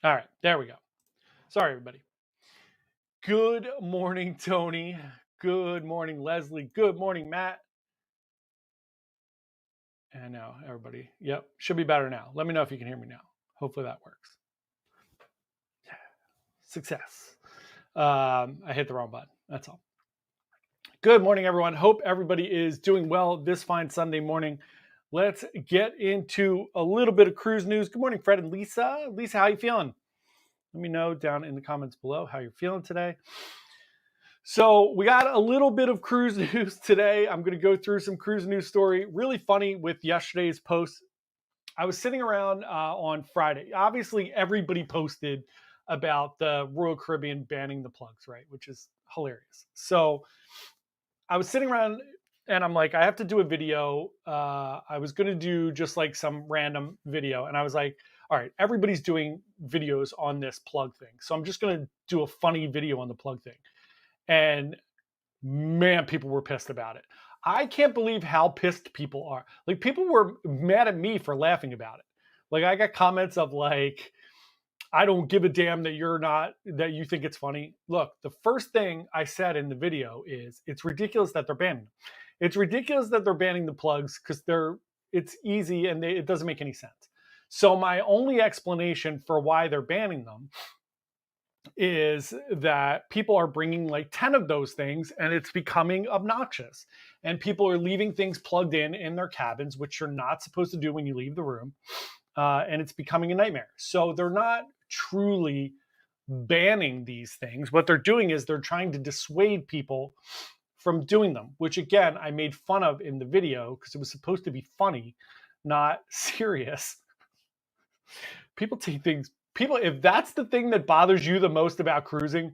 All right, there we go. Sorry, everybody. Good morning, Tony. Good morning, Leslie. Good morning, Matt. And now, everybody. Yep, should be better now. Let me know if you can hear me now. Hopefully that works. Success. I hit the wrong button. That's all. Good morning, everyone. Hope everybody is doing well this fine Sunday morning. Let's get into a little bit of cruise news. Good morning, Fred and Lisa. Lisa, how you feeling? Let me know down in the comments below how you're feeling today. So we got a little bit of cruise news today. I'm going to go through some cruise news story. Really funny with yesterday's post. I was sitting around on Friday. Obviously, everybody posted about the Royal Caribbean banning the plugs, right? Which is hilarious. So I was sitting around and I'm like, I have to do a video. I was going to do just like some random video. And I was like, all right, everybody's doing videos on this plug thing. So I'm just going to do a funny video on the plug thing. And man, people were pissed about it. I can't believe how pissed people are. Like, people were mad at me for laughing about it. Like, I got comments of like, I don't give a damn that that you think it's funny. Look, the first thing I said in the video is it's ridiculous that they're banning them. It's ridiculous that they're banning the plugs because it's easy and it doesn't make any sense. So my only explanation for why they're banning them is that people are bringing like 10 of those things and it's becoming obnoxious. And people are leaving things plugged in their cabins, which you're not supposed to do when you leave the room. And it's becoming a nightmare. So they're not truly banning these things. What they're doing is they're trying to dissuade people from doing them, which again, I made fun of in the video because it was supposed to be funny, not serious. People take things, if that's the thing that bothers you the most about cruising,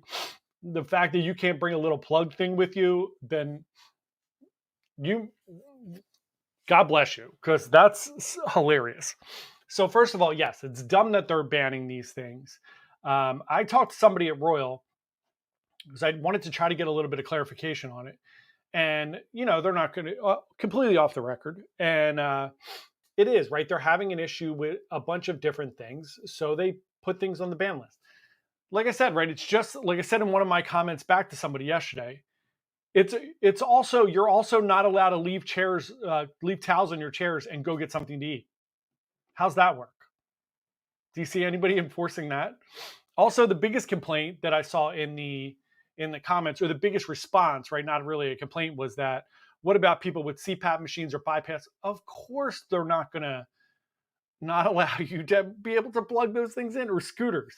the fact that you can't bring a little plug thing with you, then God bless you, because that's hilarious. So first of all, yes, it's dumb that they're banning these things. I talked to somebody at Royal because I wanted to try to get a little bit of clarification on it. And, they're not going to, completely off the record. And it is, right? They're having an issue with a bunch of different things. So they put things on the ban list. Like I said, right? It's just, like I said in one of my comments back to somebody yesterday, it's also, you're also not allowed to leave towels on your chairs and go get something to eat. How's that work? Do you see anybody enforcing that? Also, the biggest complaint that I saw in the comments, or the biggest response, right? Not really a complaint, was that, what about people with CPAP machines or bypass? Of course, they're not going to not allow you to be able to plug those things in, or scooters.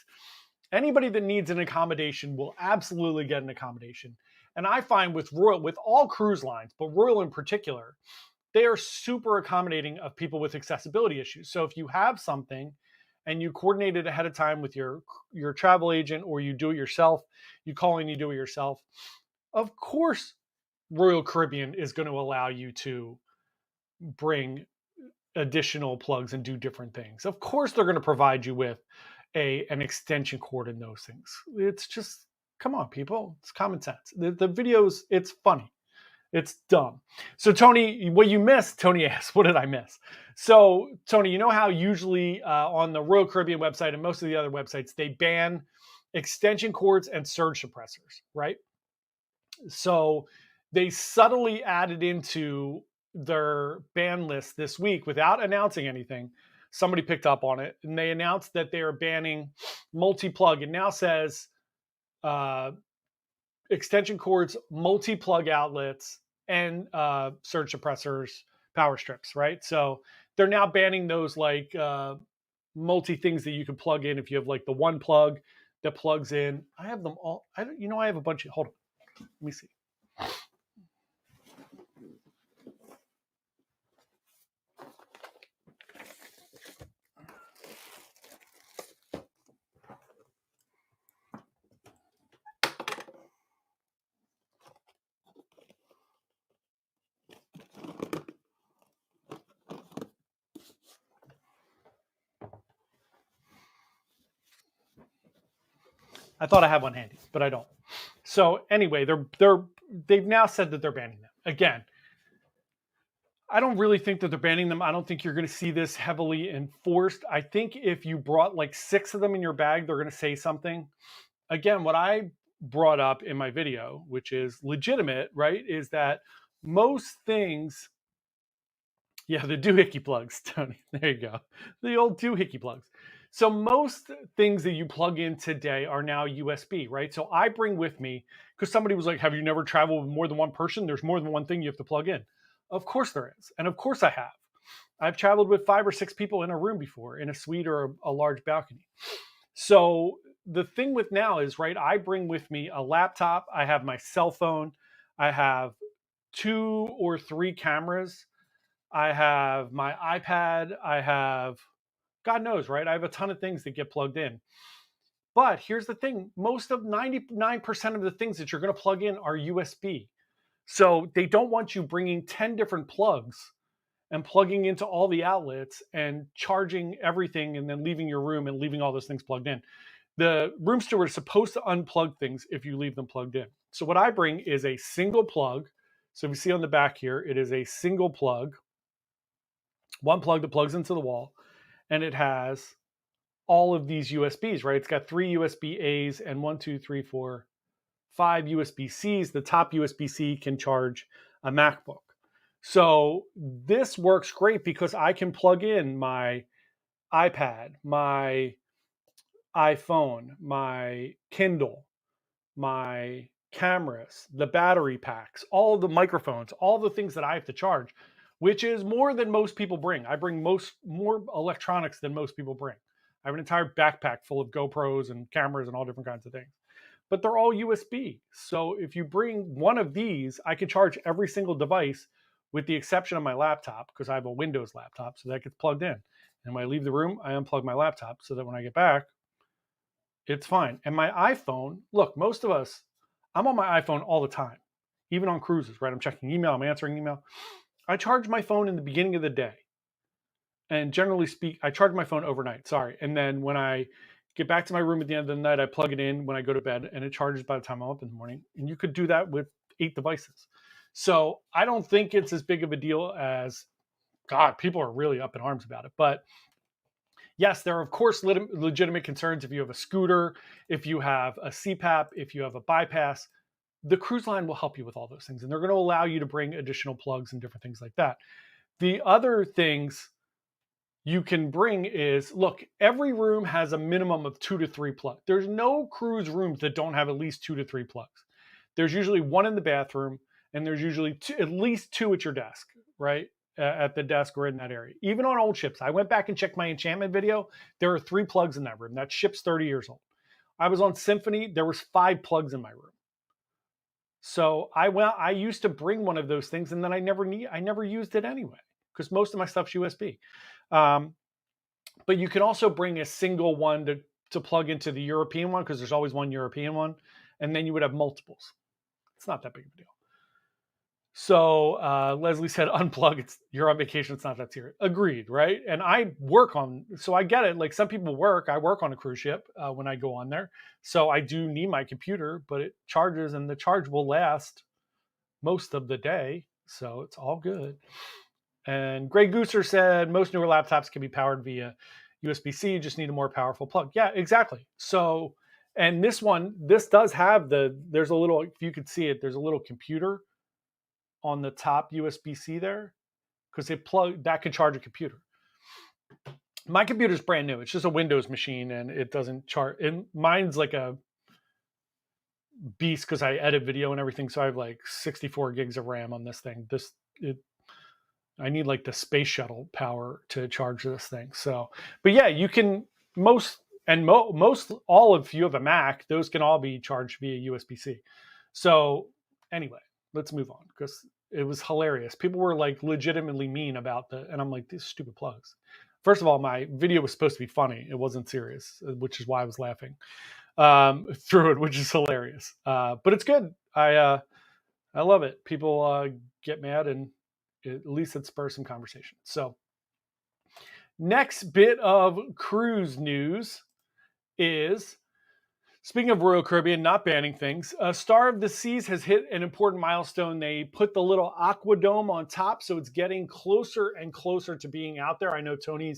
Anybody that needs an accommodation will absolutely get an accommodation. And I find with Royal, with all cruise lines, but Royal in particular, they are super accommodating of people with accessibility issues. So if you have something and you coordinate it ahead of time with your travel agent, or you do it yourself, you call in, you do it yourself, of course Royal Caribbean is going to allow you to bring additional plugs and do different things. Of course they're going to provide you with an extension cord and those things. It's just, come on, people. It's common sense. The videos, it's funny. It's dumb. So Tony, what you missed, Tony asked, what did I miss? So Tony, you know how usually on the Royal Caribbean website and most of the other websites, they ban extension cords and surge suppressors, right? So they subtly added into their ban list this week without announcing anything. Somebody picked up on it and they announced that they are banning multi-plug. It now says extension cords, multi-plug outlets, and surge suppressors, power strips, right? So they're now banning those like multi things that you can plug in if you have like the one plug that plugs in. I have them all. I have a bunch of, hold on. Let me see. I thought I had one handy, but I don't. So anyway, they've now said that they're banning them again. I don't really think that they're banning them. I don't think you're going to see this heavily enforced. I think if you brought like 6 of them in your bag, they're going to say something. Again, what I brought up in my video, which is legitimate, right, is that most things, yeah, the doohickey plugs, Tony. There you go. The old doohickey plugs. So most things that you plug in today are now USB, right? So I bring with me, because somebody was like, have you never traveled with more than one person? There's more than one thing you have to plug in. Of course there is. And of course I have. I've traveled with 5 or 6 people in a room before, in a suite or a large balcony. So the thing with now is, right, I bring with me a laptop, I have my cell phone, I have 2 or 3 cameras, I have my iPad, I have, God knows, right? I have a ton of things that get plugged in. But here's the thing, most of 99% of the things that you're going to plug in are USB. So they don't want you bringing 10 different plugs and plugging into all the outlets and charging everything and then leaving your room and leaving all those things plugged in. The room steward is supposed to unplug things if you leave them plugged in. So what I bring is a single plug. So if you see on the back here, it is a single plug, one plug that plugs into the wall, and it has all of these USBs, right? It's got 3 USB A's and 1, 2, 3, 4, 5 USB C's. The top USB C can charge a MacBook. So this works great because I can plug in my iPad, my iPhone, my Kindle, my cameras, the battery packs, all the microphones, all the things that I have to charge, which is more than most people bring. I bring more electronics than most people bring. I have an entire backpack full of GoPros and cameras and all different kinds of things. But they're all USB. So if you bring one of these, I can charge every single device with the exception of my laptop because I have a Windows laptop, so that gets plugged in. And when I leave the room, I unplug my laptop so that when I get back, it's fine. And my iPhone, look, most of us, I'm on my iPhone all the time, even on cruises, right? I'm checking email, I'm answering email. I charge my phone in the beginning of the day. And generally speak, I charge my phone overnight, sorry. And then when I get back to my room at the end of the night, I plug it in when I go to bed and it charges by the time I'm up in the morning. And you could do that with 8 devices. So I don't think it's as big of a deal as, God, people are really up in arms about it. But yes, there are, of course, legitimate concerns if you have a scooter, if you have a CPAP, if you have a bypass. The cruise line will help you with all those things. And they're going to allow you to bring additional plugs and different things like that. The other things you can bring is, look, every room has a minimum of 2 to 3 plugs. There's no cruise rooms that don't have at least 2 to 3 plugs. There's usually 1 in the bathroom, and there's usually at least 2 at your desk, right? At the desk or in that area. Even on old ships, I went back and checked my enchantment video. There are 3 plugs in that room. That ship's 30 years old. I was on Symphony. There was 5 plugs in my room. So I used to bring one of those things, and then I never used it anyway because most of my stuff's USB. But you can also bring a single one to plug into the European one because there's always one European one, and then you would have multiples. It's not that big of a deal. So Leslie said, unplug. You're on vacation. It's not that serious. Agreed, right? And I work on, so I get it. Like some people work. I work on a cruise ship when I go on there. So I do need my computer, but it charges and the charge will last most of the day. So it's all good. And Greg Gooser said, most newer laptops can be powered via USB-C. You just need a more powerful plug. Yeah, exactly. So, and this does have there's a little, if you could see it, there's a little computer on the top USB-C there because that can charge a computer. My computer's brand new. It's just a Windows machine and it doesn't charge. And mine's like a beast because I edit video and everything. So I have like 64 gigs of RAM on this thing. I need like the space shuttle power to charge this thing. So, but yeah, you can most all if you have a Mac, those can all be charged via USB-C. So anyway, let's move on because it was hilarious. People were like legitimately mean about and I'm like, these stupid plugs. First of all, my video was supposed to be funny. It wasn't serious, which is why I was laughing through it, which is hilarious. But it's good. I love it. People get mad and at least it spurs some conversation. So next bit of cruise news is Speaking of Royal Caribbean not banning things, Star of the Seas has hit an important milestone. They put the little Aqua Dome on top, so it's getting closer and closer to being out there. I know Tony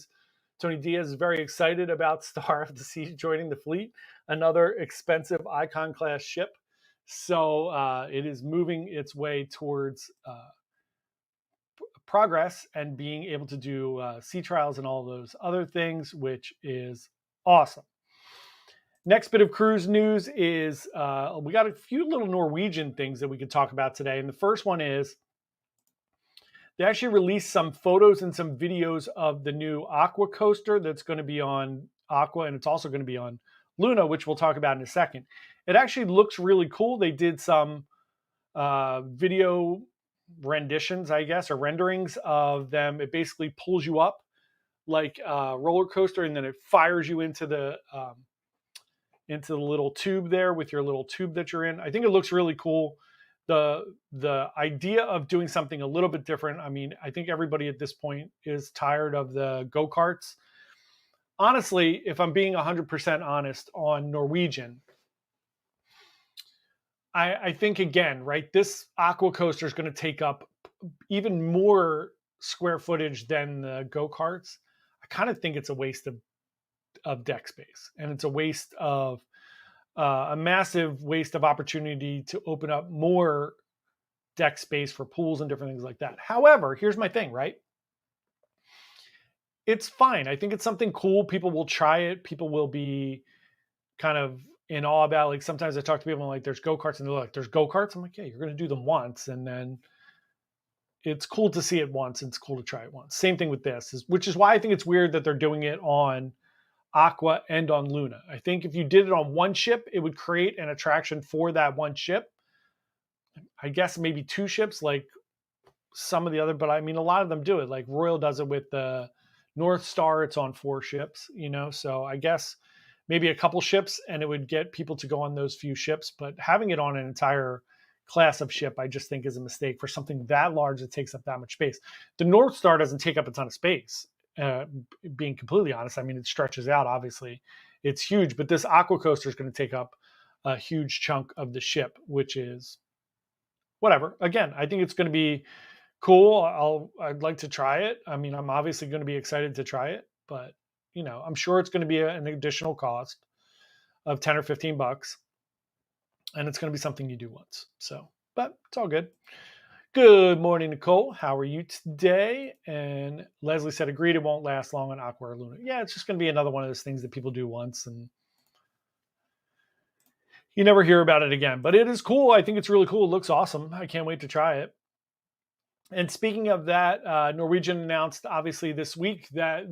Diaz is very excited about Star of the Seas joining the fleet, another expensive Icon class ship. So it is moving its way towards progress and being able to do sea trials and all those other things, which is awesome. Next bit of cruise news is we got a few little Norwegian things that we could talk about today. And the first one is they actually released some photos and some videos of the new Aqua coaster that's going to be on Aqua, and it's also going to be on Luna, which we'll talk about in a second. It actually looks really cool. They did some video renditions, I guess, or renderings of them. It basically pulls you up like a roller coaster, and then it fires you into the little tube there with your little tube that you're in. I think it looks really cool. The idea of doing something a little bit different. I mean, I think everybody at this point is tired of the go-karts. Honestly, if I'm being 100% honest on Norwegian, I think, again, right, this Aqua coaster is going to take up even more square footage than the go-karts. I kind of think it's a waste of deck space, and it's a waste of a massive waste of opportunity to open up more deck space for pools and different things like that. However, here's my thing, right? It's fine. I think it's something cool. People will try it. People will be kind of in awe about, like, sometimes I talk to people and like, there's go-karts, and they're like, there's go-karts. I'm like, yeah, you're going to do them once, and then it's cool to see it once, and it's cool to try it once. Same thing with this, which is why I think it's weird that they're doing it on Aqua and on Luna. I think if you did it on one ship, it would create an attraction for that one ship. I guess maybe two ships, like some of the other, but I mean, a lot of them do it. Like Royal does it with the North Star. It's on 4 ships, so I guess maybe a couple ships, and it would get people to go on those few ships. But having it on an entire class of ship, I just think is a mistake for something that large that takes up that much space. The North Star doesn't take up a ton of space. Being completely honest, I mean, it stretches out, obviously. It's huge, but this Aqua coaster is going to take up a huge chunk of the ship, which is whatever. Again, I think it's going to be cool. I'd like to try it. I mean, I'm obviously going to be excited to try it, but I'm sure it's going to be an additional cost of 10 or 15 bucks, and it's going to be something you do once. So, but it's all good. Good morning, Nicole. How are you today? And Leslie said, agreed, it won't last long on Aqua or Luna. Yeah, it's just going to be another one of those things that people do once, and you never hear about it again. But it is cool. I think it's really cool. It looks awesome. I can't wait to try it. And speaking of that, Norwegian announced, obviously, this week that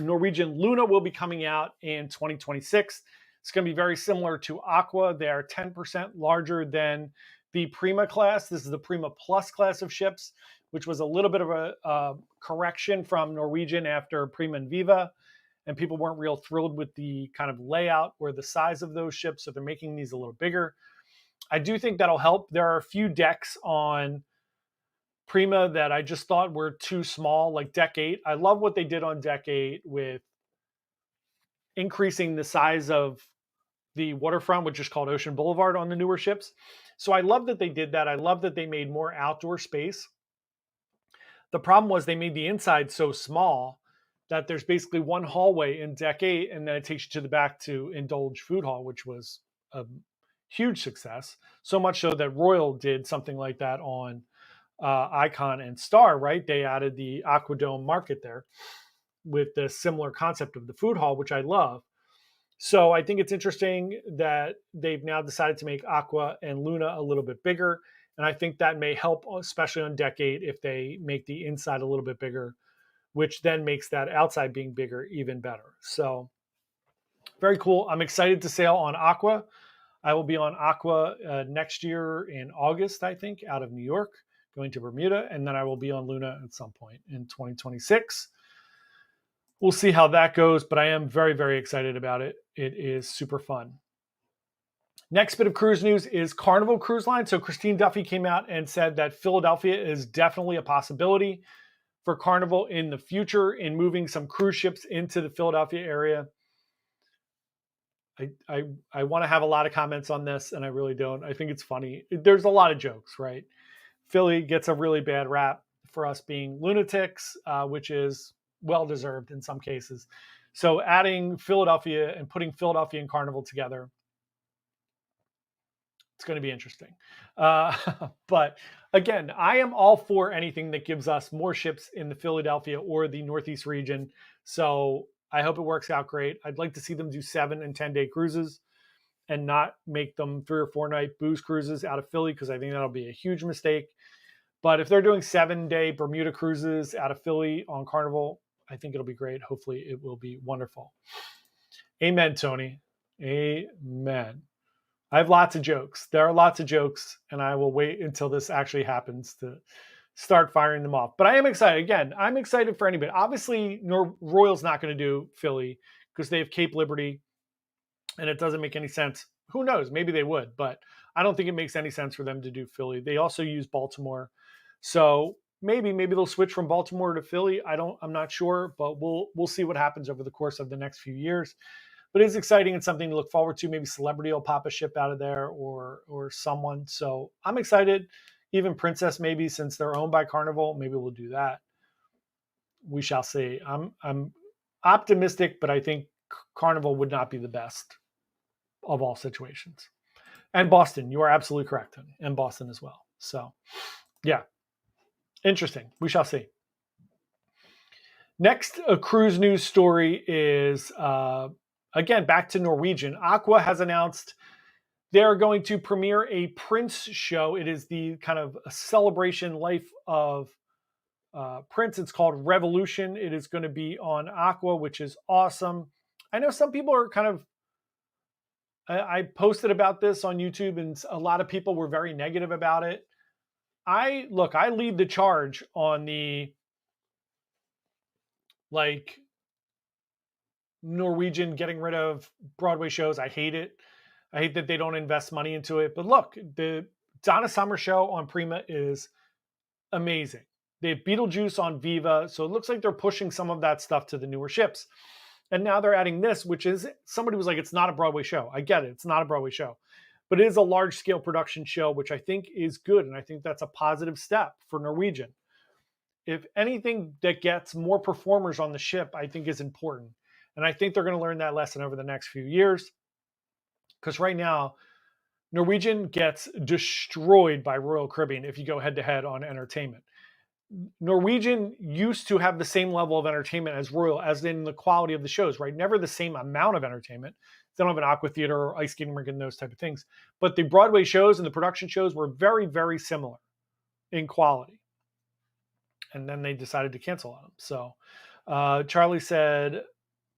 Norwegian Luna will be coming out in 2026. It's going to be very similar to Aqua. They are 10% larger than the Prima class. This is the Prima Plus class of ships, which was a little bit of a correction from Norwegian after Prima and Viva. And people weren't real thrilled with the kind of layout or the size of those ships. So they're making these a little bigger. I do think that'll help. There are a few decks on Prima that I just thought were too small, like Deck 8. I love what they did on Deck 8 with increasing the size of the waterfront, which is called Ocean Boulevard on the newer ships. So I love that they did that. I love that they made more outdoor space. The problem was they made the inside so small that there's basically one hallway in Deck 8, and then it takes you to the back to Indulge Food Hall, which was a huge success. So much so that Royal did something like that on Icon and Star, right? They added the Aquadome market there with the similar concept of the food hall, which I love. So I think it's interesting that they've now decided to make Aqua and Luna a little bit bigger. And I think that may help, especially on Deck 8, if they make the inside a little bit bigger, which then makes that outside being bigger even better. So very cool. I'm excited to sail on Aqua. I will be on Aqua next year in August, I think, out of New York, going to Bermuda. And then I will be on Luna at some point in 2026. We'll see how that goes, but I am very, very excited about it. It is super fun. Next bit of cruise news is Carnival Cruise Line. So Christine Duffy came out and said that Philadelphia is definitely a possibility for Carnival in the future in moving some cruise ships into the Philadelphia area. I want to have a lot of comments on this, and I really don't. I think it's funny. There's a lot of jokes, right? Philly gets a really bad rap for us being lunatics, which is well deserved in some cases. So adding Philadelphia and putting Philadelphia and Carnival together, it's going to be interesting. But again, I am all for anything that gives us more ships in the Philadelphia or the Northeast region. So I hope it works out great. I'd like to see them do 7 and 10-day cruises and not make them 3 or 4 night booze cruises out of Philly, because I think that'll be a huge mistake. But if they're doing 7-day Bermuda cruises out of Philly on Carnival, I think it'll be great. Hopefully, it will be wonderful. Amen, Tony. Amen. I have lots of jokes. There are lots of jokes, and I will wait until this actually happens to start firing them off. But I am excited. Again, I'm excited for anybody. Obviously, Royal's not going to do Philly because they have Cape Liberty, and it doesn't make any sense. Who knows? Maybe they would, but I don't think it makes any sense for them to do Philly. They also use Baltimore. So maybe they'll switch from Baltimore to Philly. I'm not sure, but we'll see what happens over the course of the next few years. But it's exciting and something to look forward to. Maybe Celebrity will pop a ship out of there, or someone. So I'm excited. Even Princess, maybe, since they're owned by Carnival, maybe we'll do that. We shall see. I'm optimistic, but I think Carnival would not be the best of all situations. And Boston, you are absolutely correct, and Boston as well. So, yeah, interesting. We shall see. Next, a cruise news story is, again, back to Norwegian. Aqua has announced they're going to premiere a Prince show. It is the kind of a celebration life of Prince. It's called Revolution. It is going to be on Aqua, which is awesome. I know some people are kind of, I posted about this on YouTube, and a lot of people were very negative about it. I lead the charge on the Norwegian getting rid of Broadway shows. I hate it. I hate that they don't invest money into it. But look, the Donna Summer show on Prima is amazing. They have Beetlejuice on Viva, so it looks like they're pushing some of that stuff to the newer ships. And now they're adding this, which is, somebody was like, it's not a Broadway show. I get it. It's not a Broadway show. But it is a large-scale production show, which I think is good. And I think that's a positive step for Norwegian. If anything that gets more performers on the ship, I think is important. And I think they're going to learn that lesson over the next few years. Because right now, Norwegian gets destroyed by Royal Caribbean if you go head-to-head on entertainment. Norwegian used to have the same level of entertainment as Royal, as in the quality of the shows, right? Never the same amount of entertainment. They don't have an aqua theater or ice skating rink and those type of things. But the Broadway shows and the production shows were very, very similar in quality. And then they decided to cancel on them. So Charlie said,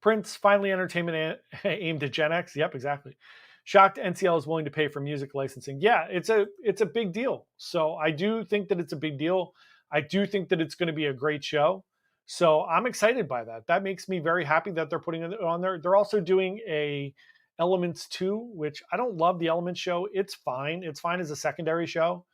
Prince, finally entertainment aimed at Gen X. Yep, exactly. Shocked NCL is willing to pay for music licensing. Yeah, it's a big deal. So I do think that it's a big deal. I do think that it's going to be a great show. So I'm excited by that. That makes me very happy that they're putting it on there. They're also doing a Elements 2, which I don't love the Elements show. It's fine. It's fine as a secondary show.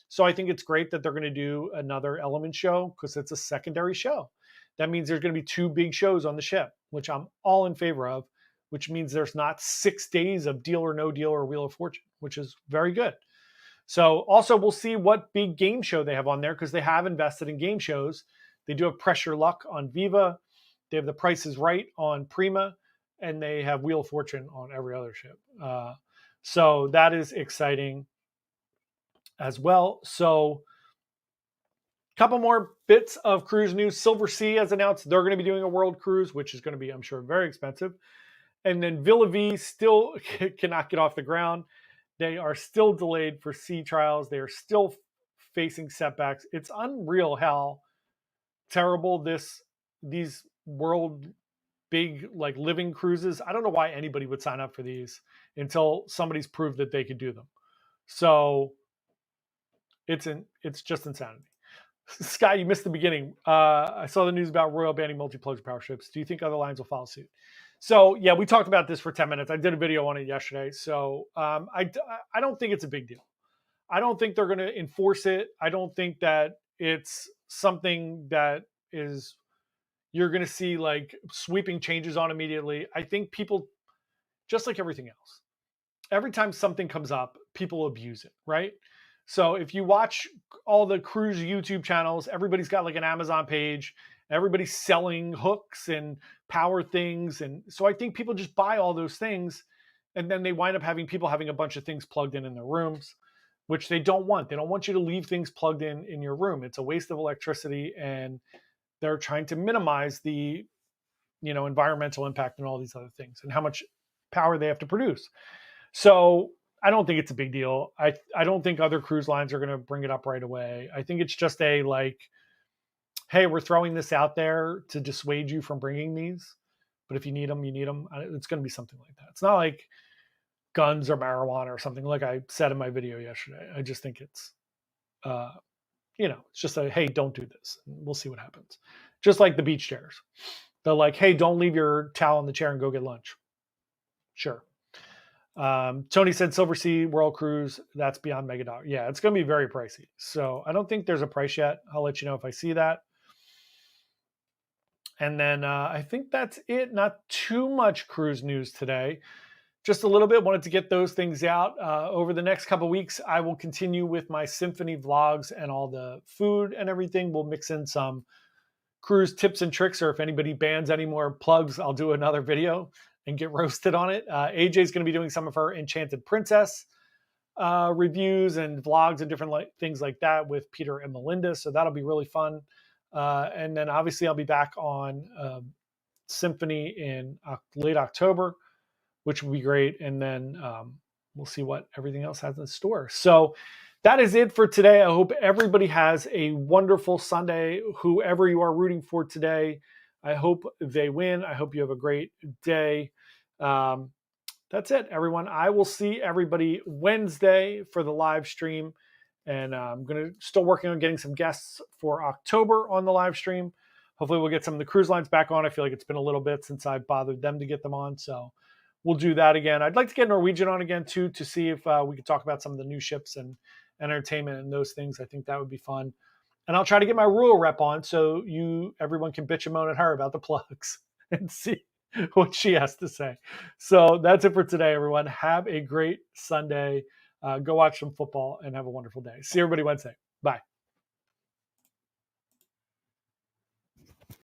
So I think it's great that they're going to do another Elements show because it's a secondary show. That means there's going to be 2 big shows on the ship, which I'm all in favor of, which means there's not 6 days of Deal or No Deal or Wheel of Fortune, which is very good. So also we'll see what big game show they have on there, because they have invested in game shows. They do have Pressure Luck on Viva. They have The Price is Right on Prima, and they have Wheel of Fortune on every other ship. So that is exciting as well. So a couple more bits of cruise news. Silver Sea has announced they're going to be doing a world cruise, which is going to be, I'm sure, very expensive. And then Villa V still cannot get off the ground. They are still delayed for sea trials. They are still facing setbacks. It's unreal how terrible these world big living cruises. I don't know why anybody would sign up for these until somebody's proved that they could do them. So it's just insanity. Sky, you missed the beginning. I saw the news about Royal banning multi-pleasure power ships. Do you think other lines will follow suit? So yeah, we talked about this for 10 minutes. I did a video on it yesterday. So I don't think it's a big deal. I don't think they're going to enforce it. I don't think that it's something that you're going to see sweeping changes on immediately. I think people just like everything else. Every time something comes up, people abuse it, right? So if you watch all the cruise YouTube channels, everybody's got like an Amazon page, everybody's selling hooks and power things. And so I think people just buy all those things and then they wind up having people having a bunch of things plugged in their rooms, which they don't want. They don't want you to leave things plugged in your room. It's a waste of electricity, and they're trying to minimize the environmental impact and all these other things and how much power they have to produce. So I don't think it's a big deal. I don't think other cruise lines are going to bring it up right away. I think it's just a like, hey, we're throwing this out there to dissuade you from bringing these. But if you need them, you need them. It's going to be something like that. It's not like guns or marijuana or something like I said in my video yesterday. I just think it's, it's just a, hey, don't do this. And we'll see what happens. Just like the beach chairs. They're like, hey, don't leave your towel in the chair and go get lunch. Sure. Tony said Silver Sea World Cruise, that's beyond $1 Yeah, it's going to be very pricey. So I don't think there's a price yet. I'll let you know if I see that. And then I think that's it. Not too much cruise news today. Just a little bit. Wanted to get those things out. Over the next couple of weeks, I will continue with my symphony vlogs and all the food and everything. We'll mix in some cruise tips and tricks, or if anybody bans any more plugs, I'll do another video and get roasted on it. AJ's going to be doing some of her Enchanted Princess reviews and vlogs and different things like that with Peter and Melinda. So that'll be really fun. And then obviously I'll be back on Symphony in late October, which will be great. And then we'll see what everything else has in store. So that is it for today. I hope everybody has a wonderful Sunday. Whoever you are rooting for today, I hope they win. I hope you have a great day. That's it, everyone. I will see everybody Wednesday for the live stream. And I'm still working on getting some guests for October on the live stream. Hopefully we'll get some of the cruise lines back on. I feel like it's been a little bit since I bothered them to get them on. So we'll do that again. I'd like to get Norwegian on again too, to see if we could talk about some of the new ships and entertainment and those things. I think that would be fun. And I'll try to get my rural rep on so everyone can bitch and moan at her about the plugs and see what she has to say. So that's it for today, everyone. Have a great Sunday. Go watch some football and have a wonderful day. See everybody Wednesday. Bye.